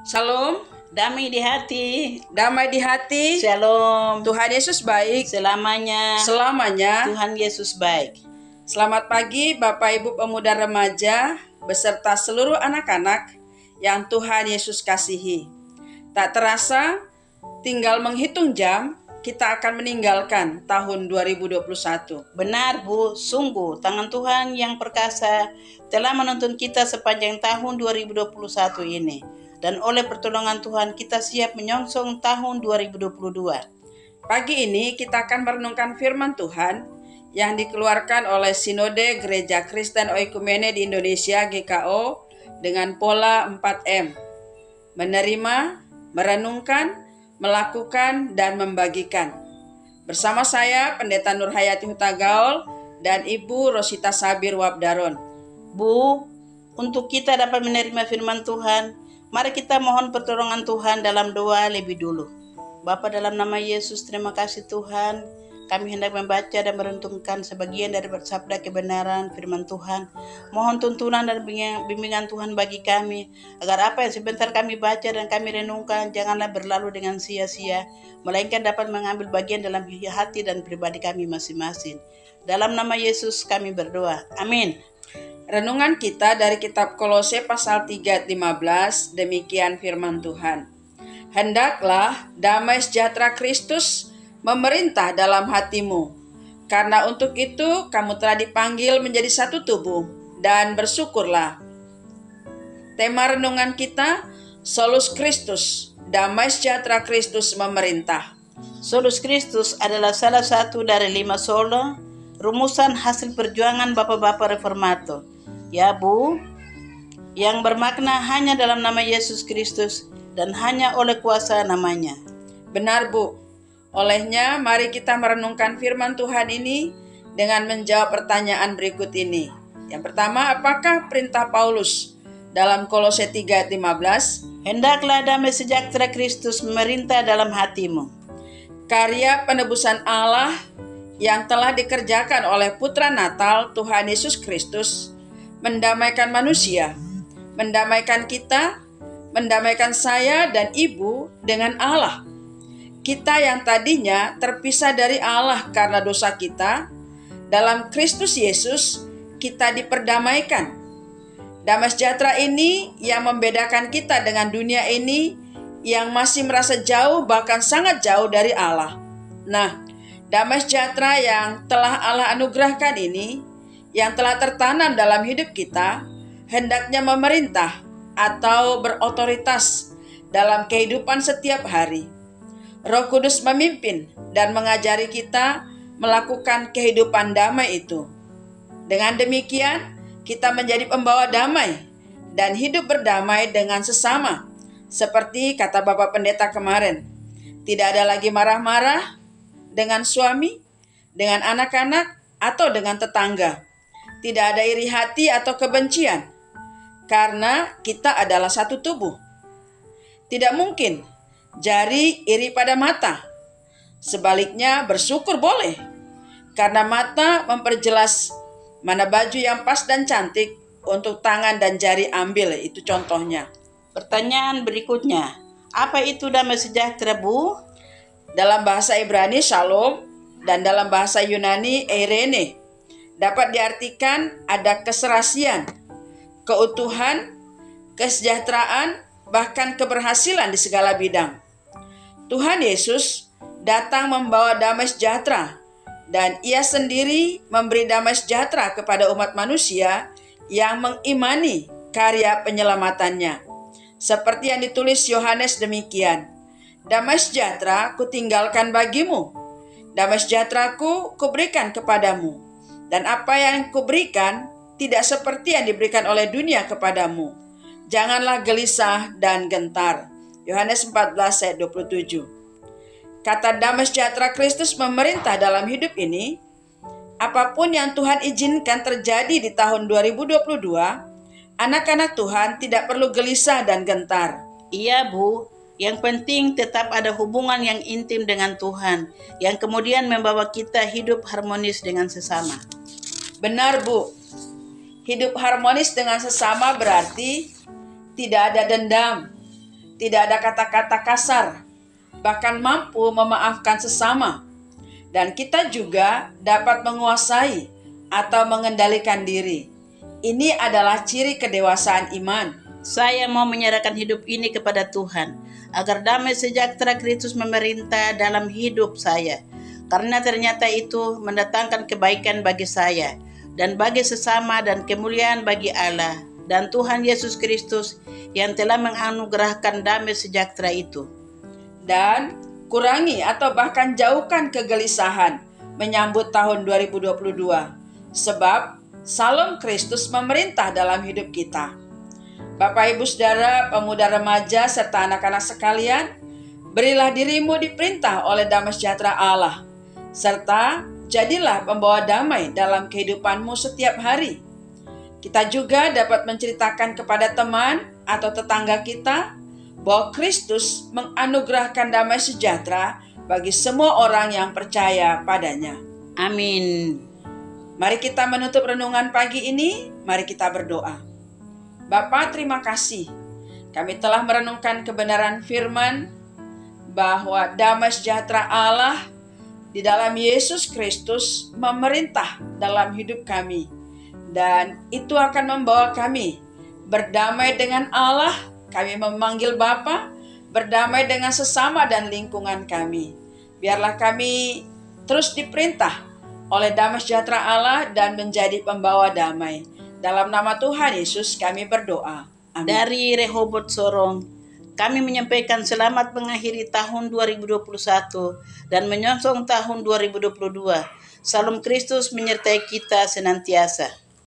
Shalom, Damai di hati. damai di hati. Shalom. Tuhan Yesus baik Selamanya. selamanya. Tuhan Yesus baik. Selamat pagi Bapak Ibu pemuda remaja beserta seluruh anak-anak yang Tuhan Yesus kasihi. Tak terasa tinggal menghitung jam kita akan meninggalkan tahun 2021. Benar Bu, sungguh tangan Tuhan yang perkasa telah menuntun kita sepanjang tahun 2021 ini. Dan oleh pertolongan Tuhan kita siap menyongsong tahun 2022. Pagi ini kita akan merenungkan firman Tuhan yang dikeluarkan oleh Sinode Gereja Kristen Oikumene di Indonesia GKO dengan pola 4M. Menerima, merenungkan, melakukan, dan membagikan. Bersama saya Pendeta Nurhayati Hutagaul dan Ibu Rosita Sabir Wabdaron. Bu, untuk kita dapat menerima firman Tuhan, mari kita mohon pertolongan Tuhan dalam doa lebih dulu. Bapa, dalam nama Yesus, terima kasih Tuhan. Kami hendak membaca dan merenungkan sebagian dari sabda kebenaran firman Tuhan. Mohon tuntunan dan bimbingan Tuhan bagi kami, agar apa yang sebentar kami baca dan kami renungkan janganlah berlalu dengan sia-sia, melainkan dapat mengambil bagian dalam hati dan pribadi kami masing-masing. Dalam nama Yesus kami berdoa. Amin. Renungan kita dari kitab Kolose pasal 3 ayat 15, demikian firman Tuhan. Hendaklah damai sejahtera Kristus memerintah dalam hatimu, karena untuk itu kamu telah dipanggil menjadi satu tubuh, dan bersyukurlah. Tema renungan kita, Solus Kristus, damai sejahtera Kristus memerintah. Solus Kristus adalah salah satu dari 5 solo, rumusan hasil perjuangan Bapak-Bapak Reformator. Ya Bu, yang bermakna hanya dalam nama Yesus Kristus dan hanya oleh kuasa namanya. Benar Bu. Olehnya mari kita merenungkan firman Tuhan ini dengan menjawab pertanyaan berikut ini. Yang pertama, apakah perintah Paulus dalam Kolose 3 ayat 15? Hendaklah damai sejahtera Kristus memerintah dalam hatimu. Karya penebusan Allah yang telah dikerjakan oleh Putra Natal Tuhan Yesus Kristus mendamaikan manusia, mendamaikan kita, mendamaikan saya dan Ibu dengan Allah. Kita yang tadinya terpisah dari Allah karena dosa kita, dalam Kristus Yesus kita diperdamaikan. Damai sejahtera ini yang membedakan kita dengan dunia ini yang masih merasa jauh, bahkan sangat jauh dari Allah. Nah, damai sejahtera yang telah Allah anugerahkan ini, yang telah tertanam dalam hidup kita, hendaknya memerintah atau berotoritas dalam kehidupan setiap hari. Roh Kudus memimpin dan mengajari kita melakukan kehidupan damai itu. Dengan demikian, kita menjadi pembawa damai dan hidup berdamai dengan sesama. Seperti kata Bapak Pendeta kemarin, tidak ada lagi marah-marah dengan suami, dengan anak-anak, atau dengan tetangga. Tidak ada iri hati atau kebencian, karena kita adalah satu tubuh. Tidak mungkin jari iri pada mata. Sebaliknya bersyukur boleh, karena mata memperjelas mana baju yang pas dan cantik untuk tangan dan jari ambil, itu contohnya. Pertanyaan berikutnya, apa itu damai sejahtera Bu? Dalam bahasa Ibrani Shalom dan dalam bahasa Yunani Eirene. Dapat diartikan ada keserasian, keutuhan, kesejahteraan, bahkan keberhasilan di segala bidang. Tuhan Yesus datang membawa damai sejahtera, dan Ia sendiri memberi damai sejahtera kepada umat manusia yang mengimani karya penyelamatannya. Seperti yang ditulis Yohanes demikian, damai sejahtera kutinggalkan bagimu, damai sejahteraku kuberikan kepadamu. Dan apa yang kuberikan tidak seperti yang diberikan oleh dunia kepadamu. Janganlah gelisah dan gentar. Yohanes 14 ayat 27. Kata damai sejahtera Kristus memerintah dalam hidup ini, apapun yang Tuhan izinkan terjadi di tahun 2022, anak-anak Tuhan tidak perlu gelisah dan gentar. Iya Bu, yang penting tetap ada hubungan yang intim dengan Tuhan, yang kemudian membawa kita hidup harmonis dengan sesama. Benar Bu, hidup harmonis dengan sesama berarti tidak ada dendam, tidak ada kata-kata kasar, bahkan mampu memaafkan sesama. Dan kita juga dapat menguasai atau mengendalikan diri. Ini adalah ciri kedewasaan iman. Saya mau menyerahkan hidup ini kepada Tuhan, agar damai sejahtera Kristus memerintah dalam hidup saya. Karena ternyata itu mendatangkan kebaikan bagi saya, dan bagi sesama, dan kemuliaan bagi Allah, dan Tuhan Yesus Kristus yang telah menganugerahkan damai sejahtera itu. Dan kurangi atau bahkan jauhkan kegelisahan menyambut tahun 2022, sebab Salom Kristus memerintah dalam hidup kita. Bapak, Ibu, Saudara, pemuda, remaja, serta anak-anak sekalian, berilah dirimu diperintah oleh damai sejahtera Allah, serta jadilah pembawa damai dalam kehidupanmu setiap hari. Kita juga dapat menceritakan kepada teman atau tetangga kita bahwa Kristus menganugerahkan damai sejahtera bagi semua orang yang percaya padanya. Amin. Mari kita menutup renungan pagi ini, mari kita berdoa. Bapa, terima kasih. Kami telah merenungkan kebenaran firman bahwa damai sejahtera Allah di dalam Yesus Kristus memerintah dalam hidup kami. Dan itu akan membawa kami berdamai dengan Allah. Kami memanggil Bapa, berdamai dengan sesama dan lingkungan kami. Biarlah kami terus diperintah oleh damai sejahtera Allah dan menjadi pembawa damai. Dalam nama Tuhan Yesus kami berdoa. Amin. Dari Rehoboth Sorong, kami menyampaikan selamat mengakhiri tahun 2021 dan menyongsong tahun 2022. Salam Kristus menyertai kita senantiasa.